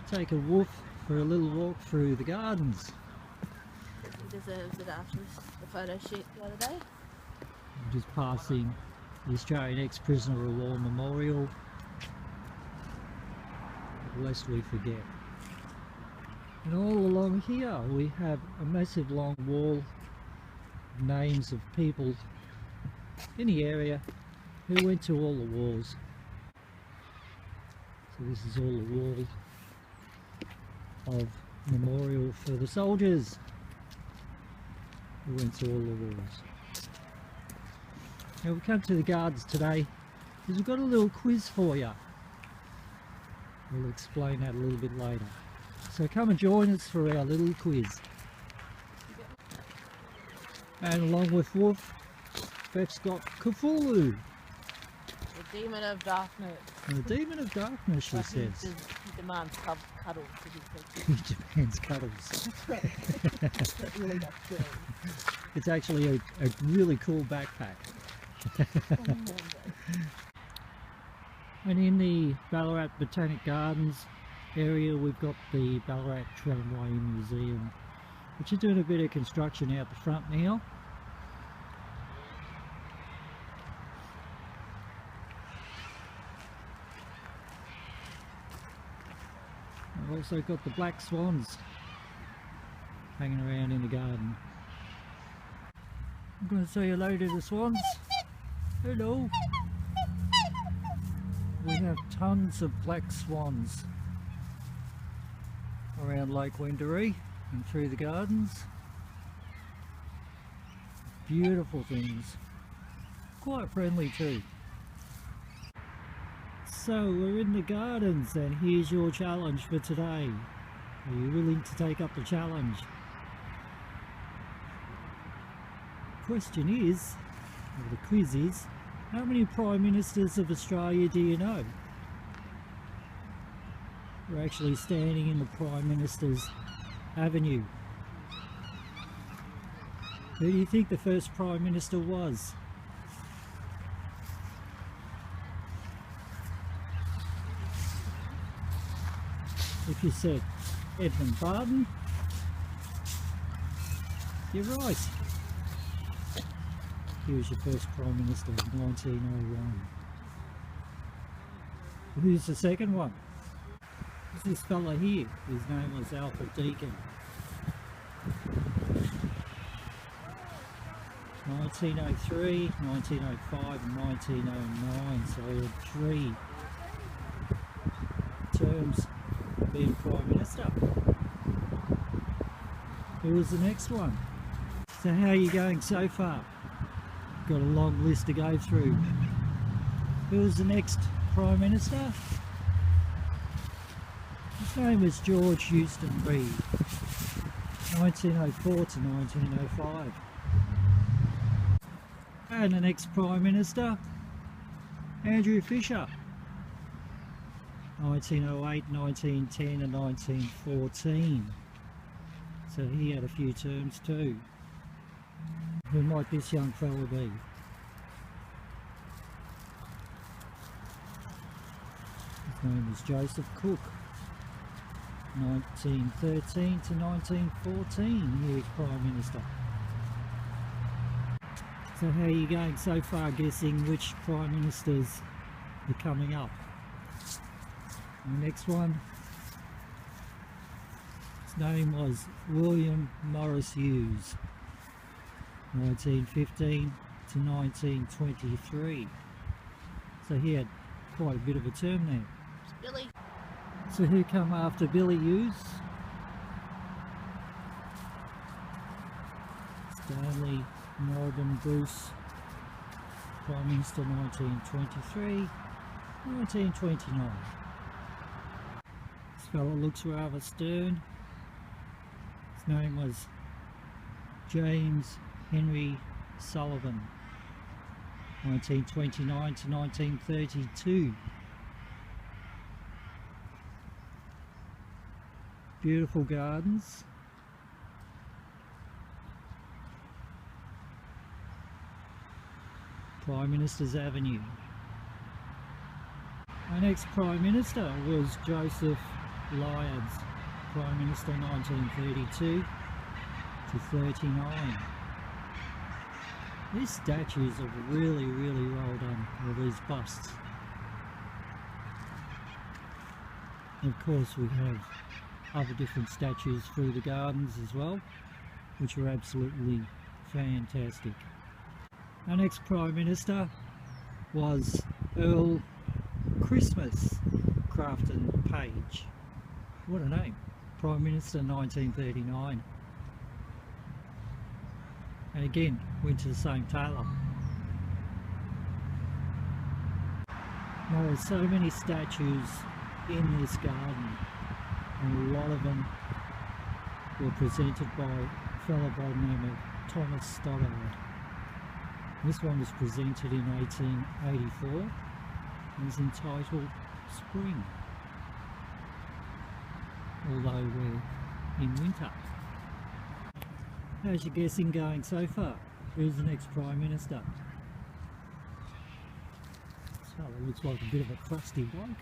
take a wolf for a little walk through the gardens. He deserves it after the photo shoot the other day. Just passing the Australian ex-prisoner of war memorial, lest we forget. And all along here we have a massive long wall of names of people in the area who went to all the wars. So this is all the wall of memorial for the soldiers who went to all the wars. Now we come to the gardens today because we've got a little quiz for you. We'll explain that a little bit later. So come and join us for our little quiz. And along with Wolf, Beth's got Cthulhu. The demon of darkness. The demon of darkness, she says. He demands cuddles. He demands cuddles. That's really not true. It's actually a really cool backpack. And in the Ballarat Botanic Gardens area we've got the Ballarat Tramway Museum, which is doing a bit of construction out the front now. I've also got the black swans hanging around in the garden. I'm going to say hello to the swans. Hello. We have tons of black swans around Lake Wendouree and through the gardens. Beautiful things. Quite friendly too. So we're in the gardens and here's your challenge for today. Are you willing to take up the challenge? Question is, or the quiz is, how many Prime Ministers of Australia do you know? We're actually standing in the Prime Minister's Avenue. Who do you think the first Prime Minister was? If you said Edmund Barton, you're right. He was your first Prime Minister in 1901. Who's the second one? It's this fella here. His name was Alfred Deakin. 1903, 1905 and 1909. So he had 3 terms being Prime Minister. Who was the next one? So how are you going so far? Got a long list to go through. Who was the next Prime Minister? His name was George Houston Reed, 1904 to 1905. And the next Prime Minister, Andrew Fisher, 1908, 1910 and 1914. So he had a few terms too. Who might this young fella be? His name was Joseph Cook, 1913 to 1914. He was Prime Minister. So how are you going so far guessing which Prime Ministers are coming up? And the next one, his name was William Morris Hughes, 1915 to 1923. So he had quite a bit of a term there. It's Billy. So who come after Billy Hughes? Stanley Morgan Bruce, Prime Minister 1923, 1929. This fellow looks rather stern. His name was James Henry Sullivan, 1929 to 1932. Beautiful gardens. Prime Minister's Avenue. Our next Prime Minister was Joseph Lyons, Prime Minister 1932 to 39. These statues are really well done, all these busts. And of course we have other different statues through the gardens as well, which are absolutely fantastic. Our next Prime Minister was Earl Christmas Crafton Page. What a name. Prime Minister 1939. And again, went to the same tailor. Now there's so many statues in this garden, and a lot of them were presented by a fellow by the name of Thomas Stoddard. This one was presented in 1884 and is entitled Spring, although we're in winter. How's your guessing going so far? Who's the next Prime Minister? This fellow looks like a bit of a crusty bloke.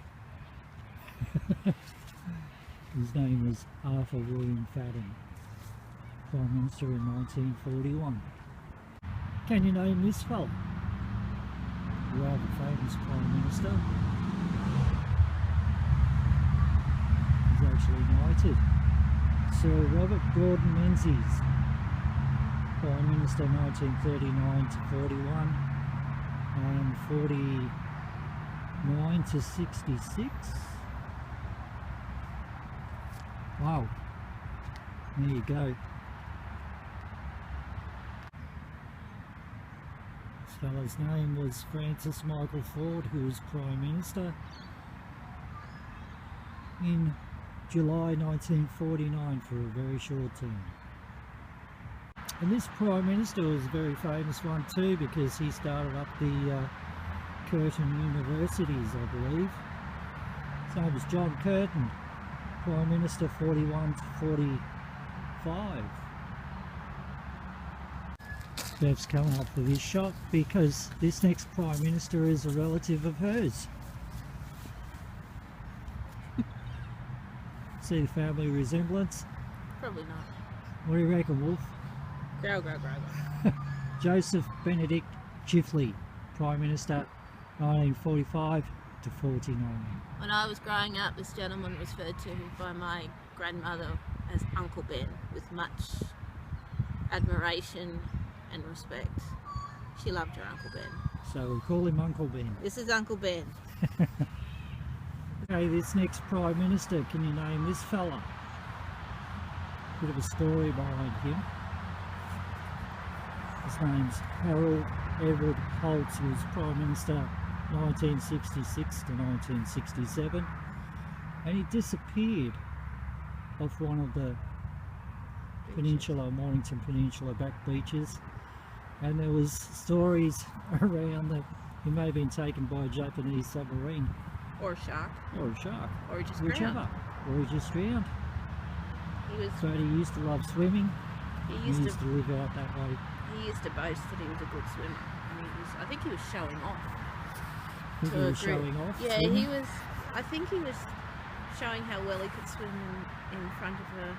His name was Arthur William Fadden, Prime Minister in 1941. Can you name this fella? Rather famous Prime Minister. He's actually knighted. Sir Robert Gordon Menzies, Prime Minister 1939 to 41 and 49 to 66. Wow, there you go. This fellow's name was Francis Michael Ford, who was Prime Minister in July 1949 for a very short term. And this Prime Minister was a very famous one too, because he started up the Curtin Universities, I believe. His name was John Curtin, Prime Minister 41 to 45. Bev's coming up for this shot because this next Prime Minister is a relative of hers. See the family resemblance? Probably not. What do you reckon, Wolf? Grow. Joseph Benedict Chifley, Prime Minister 1945 to 49. When I was growing up, this gentleman was referred to by my grandmother as Uncle Ben with much admiration and respect. She loved her Uncle Ben. So we call him Uncle Ben. This is Uncle Ben. Okay, this next Prime Minister, can you name this fella? Bit of a story behind him. His name's Harold Edward Holtz. He was Prime Minister 1966 to 1967, and he disappeared off one of the Mornington Peninsula back beaches, and there was stories around that he may have been taken by a Japanese submarine. Or a shark. Or a shark. Or he just Whichever. drowned. Or he just drowned. But he used to love swimming. He used to live out that way. He used to boast that he was a good swimmer. And I think he was showing off. He was showing off? Yeah, swimming? he was. I think he was showing how well he could swim in front of a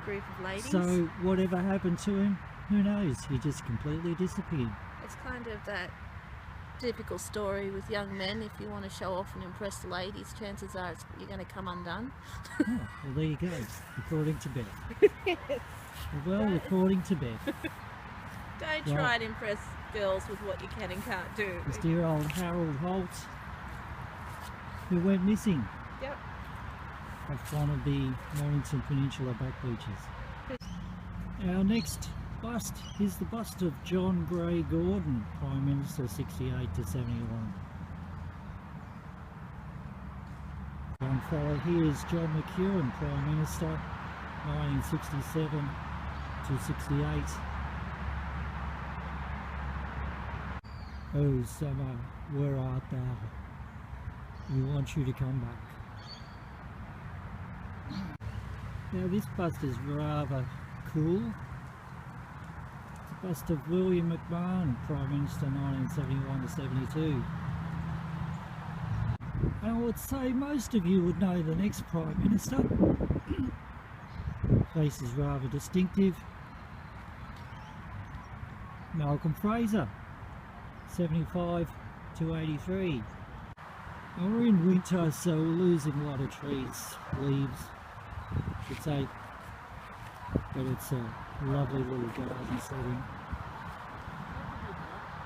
group of ladies. So whatever happened to him, who knows? He just completely disappeared. It's kind of that typical story with young men. If you want to show off and impress the ladies, chances are you're going to come undone. Oh, well, there you go. According to Beth. Well, according to Beth. Don't try and impress girls with what you can and can't do. This dear old Harold Holtz, who went missing. Yep. Off one of the Mornington Peninsula back beaches. Our next bust is the bust of John Gray Gordon, Prime Minister 68 to 71. One fellow here is John McEwen, Prime Minister 1967 to 68. Oh summer, where art thou? We want you to come back. Now this bust is rather cool. It's a bust of William McMahon, Prime Minister 1971 to 72. And I would say most of you would know the next Prime Minister. Face is rather distinctive. Malcolm Fraser, 75 to 83. And we're in winter, so we're losing a lot of trees, leaves, I should say. But it's a lovely little garden setting.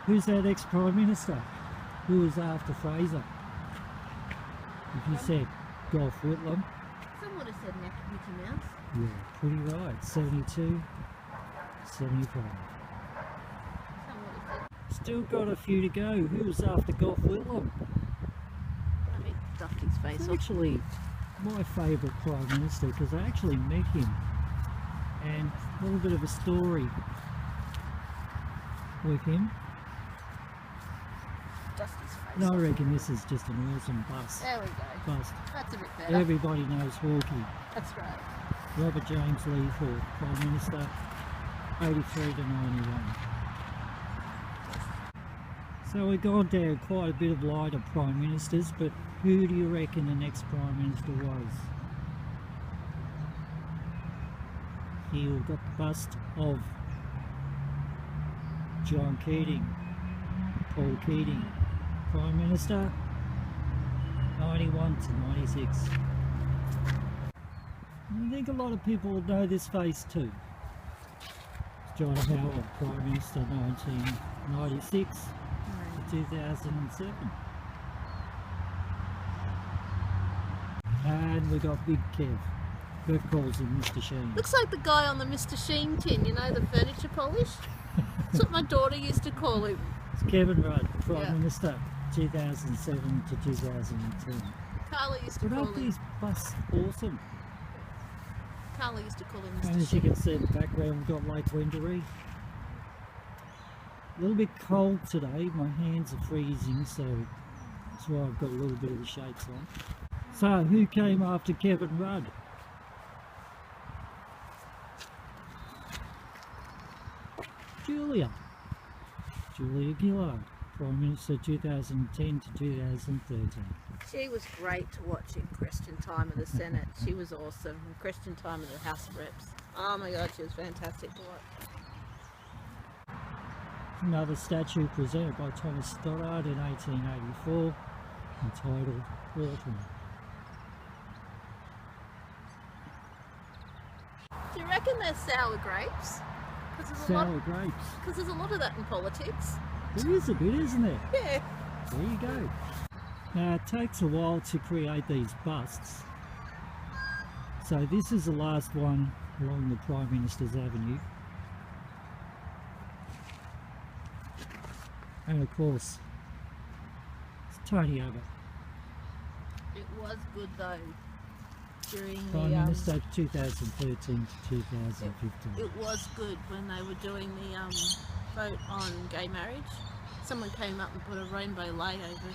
Who's that ex-Prime Minister? Who was after Fraser? If you said Gough Whitlam. Some would have said Mickey Mouse. Yeah, pretty right. 72, 75. Some would have said. Still got a few to go. Who was after Gough Whitlam? I mean, ducked his face He's off. actually my favourite Prime Minister because I actually met him. And a little bit of a story with him. Dust his face And I off. reckon this is just an awesome bust. There we go. Bust. That's a bit better. Everybody knows Hawkeye. That's right. Robert James Lee for Prime Minister, 83 to 91. So we've gone down quite a bit of line of Prime Ministers, but who do you reckon the next Prime Minister was? Here we've got the bust of John Keating, Paul Keating, Prime Minister, 91 to 96. I think a lot of people would know this face too. John Howard, Prime Minister, 1996 to 2007. And we got Big Kev. Kev calls him Mr. Sheen. Looks like the guy on the Mr. Sheen tin, you know, the furniture polish. That's what my daughter used to call him. It's Kevin Rudd, Prime Yeah. Minister, 2007 to 2010. Carla used to But call aren't him. these busts awesome? Carla used to call him And Mr. as you Sheen. can see in the background, we've got Lake Wendouree. A little bit cold today, my hands are freezing, so that's why I've got a little bit of the shakes on. So, who came after Kevin Rudd? Julia Gillard, Prime Minister 2010 to 2013. She was great to watch in Question Time of the Senate. She was awesome. In Question Time of the House of Reps. Oh my God, she was fantastic to watch. Another statue presented by Thomas Stoddard in 1884, entitled Autumn. Do you reckon they're sour grapes? Because Sour grapes. there's a lot of that in politics. There is a bit, isn't there? Yeah. There you go. Now it takes a while to create these busts. So this is the last one along the Prime Minister's Avenue. And of course, it's Tony Abbott, It was good though. During Prime the Minister 2013 to 2015. it was good when they were doing the vote on gay marriage. Someone came up and put a rainbow lay over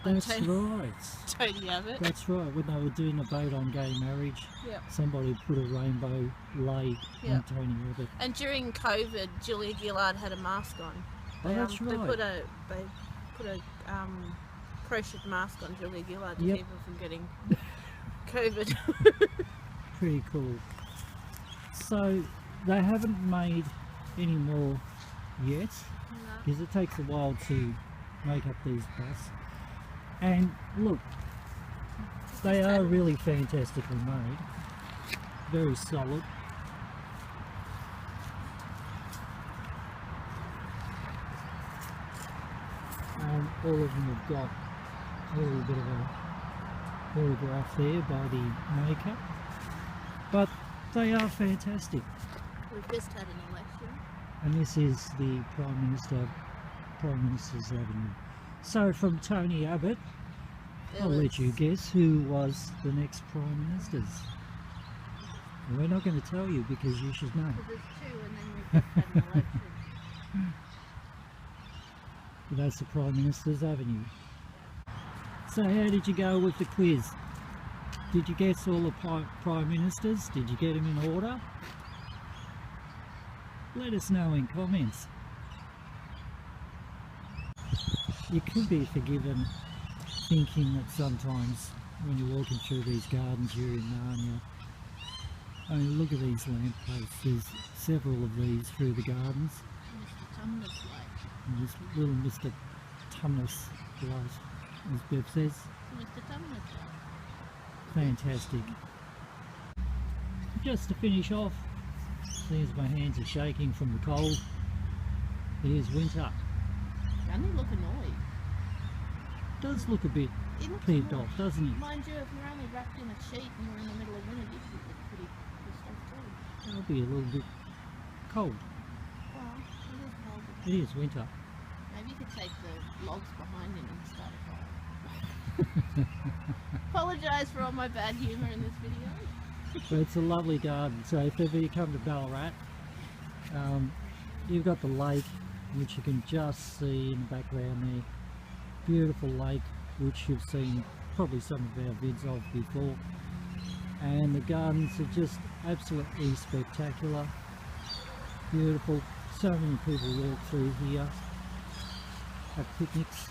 That's Tony, right. Tony Abbott. That's right. When they were doing the vote on gay marriage, Yep. somebody put a rainbow lay on Yep. Tony Abbott. And during COVID, Julia Gillard had a mask on. Oh, that's They right. put a crocheted mask on Julia Gillard to Yep. keep her from getting COVID. Pretty cool. So they haven't made any more yet because it takes a while to make up these busts. And look, they are really fantastically made. Very solid. And all of them have got a little bit of a photograph there by the maker. But they are fantastic. We've just had an election. And this is the Prime Minister's Avenue. So from Tony Abbott, I'll let you guess who was the next Prime Ministers. And we're not going to tell you because you should know. There's two and then we've just had an election. But that's the Prime Minister's Avenue. So how did you go with the quiz? Did you guess all the Prime Ministers? Did you get them in order? Let us know in comments. You could be forgiven thinking that sometimes when you're walking through these gardens you're in Narnia. I mean, look at these lampposts. There's several of these through the gardens. Mr. Tumnus light. And this little Mr. Tumnus light, as Bev says. Mr. Tumnus light. Fantastic. Just to finish off, seeing as my hands are shaking from the cold, here's winter. You only look annoyed. Does look a bit It looks peeved annoyed. off, doesn't it? Mind you, if you're only wrapped in a sheet and you're in the middle of winter, you could look pretty pissed off too. It'll be a little bit cold. Well, it is cold. It is winter. Maybe you could take the logs behind him and start a fire. Apologise for all my bad humour in this video. But it's a lovely garden, so if ever you come to Ballarat, you've got the lake, which you can just see in the background there. Beautiful lake, which you've seen probably some of our vids of before. And the gardens are just absolutely spectacular. Beautiful. So many people walk through here, have picnics.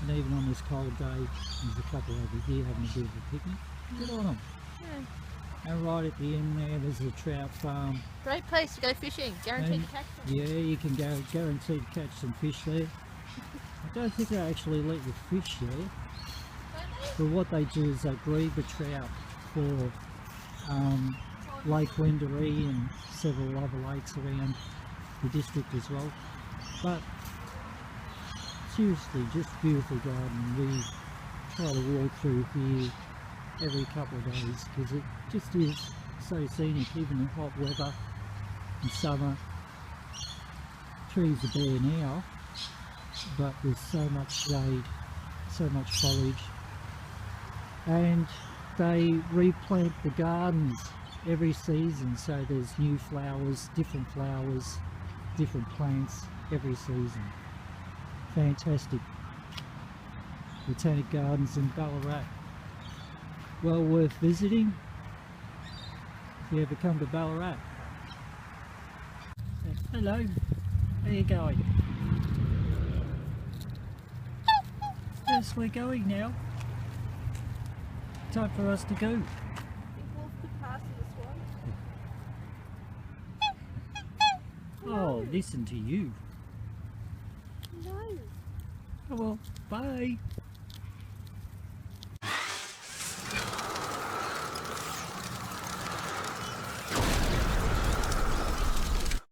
And even on this cold day, there's a couple over here having a bit of a picnic. Good on them. Yeah. And right at the end there's a trout farm. Great place to go fishing. Guaranteed And to catch them. yeah, you can go guaranteed to catch some fish there. I don't think they actually let you fish there, but what they do is they breed the trout for Lake Wendouree and several other lakes around the district as well. But seriously, just a beautiful garden. We try to walk through here every couple of days because it just is so scenic, even in hot weather in summer. Trees are bare now, but there's so much shade, so much foliage, and they replant the gardens every season, so there's new flowers, different plants every season. Fantastic. Botanic Gardens in Ballarat. Well worth visiting if you ever come to Ballarat. Hello, how you going? Yes, we're going now. Time for us to go. I think Wolf could pass this one. Oh, listen to you. No. Oh well, bye.